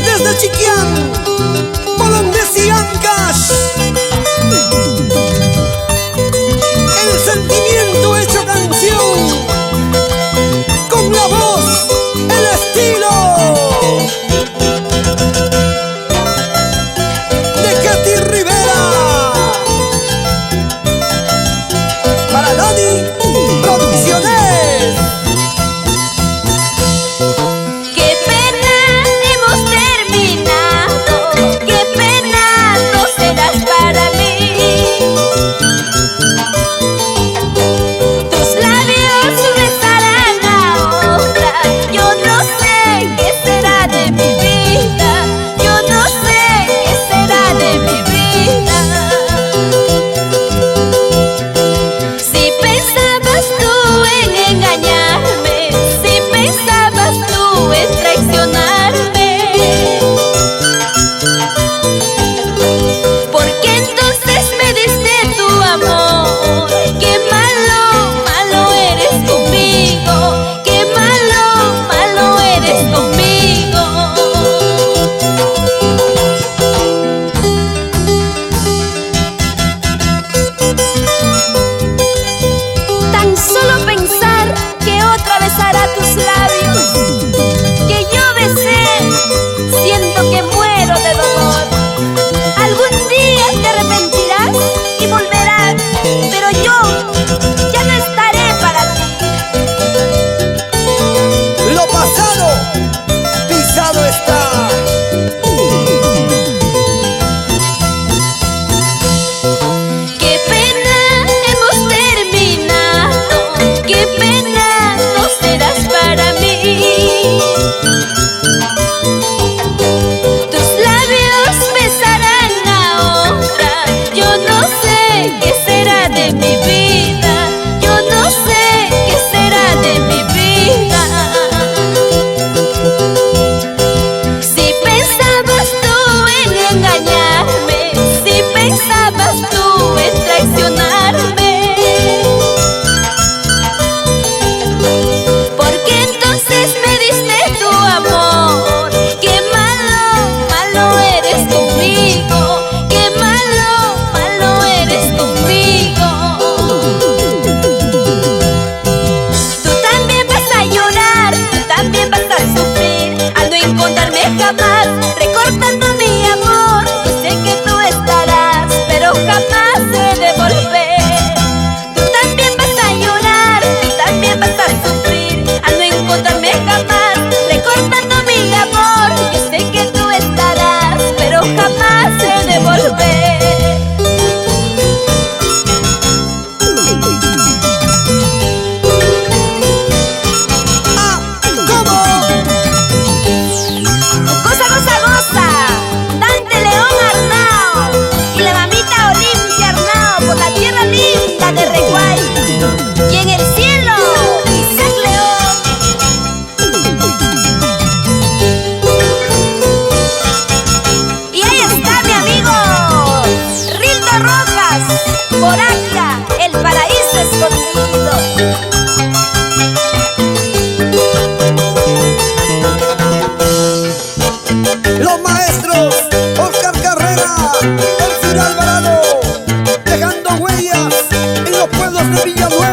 Desde Chiquián, Bolondes y Ancash, el sentimiento hecho canción, con la voz, el estilo de Katy Rivera, para Dani Producciones. Qué pena hemos terminado, qué pena no serás para mí. Tus labios besarán a otra, yo no sé qué será de mi vida, yo no sé qué será de mi vida. Si pensabas tú en engañarme, si pensabas tú en traicionarme, ¿por qué entonces me diste tu amor? Qué malo, malo eres conmigo, qué malo, malo eres conmigo. Tan solo pensar que otra besará tus labios, que yo besé, siento que muero de dolor. Algún día te arrepentirás y volverás, pero yo ya no estaré para ti. Lo pasado, pisado está. Qué pena hemos terminado, qué pena no serás para mí. Tus labios besarán a otra, yo no sé qué será de mi vida, yo no sé qué será de mi vida. Si pensabas tú en engañarme, si pensabas tú en traicionarme, ¿por qué entonces me diste tu amor? Qué malo, malo eres conmigo, qué malo, malo eres conmigo. Tú también vas a llorar, tú también vas a sufrir al no encontrarme jamás, recortando mi amor. Yo sé que tú estarás, pero jamás he de volver. Tú también vas a llorar, tú también vas a sufrir al no encontrarme jamás, recortando mi amor. Yo sé que tú estarás, pero jamás he de volver. Ah, ¿cómo? Goza, goza, goza, Dante León Arnao y la mamita Olimpia Arnao por la tierra linda de Reguay. Y en el cielo, Isaac León. Y ahí está mi amigo Rildo Rojas, por Acla, el paraíso escondido. Los maestros, Oscar Carrera, Elfir Alvarado, dejando huellas en los pueblos de Villanueva.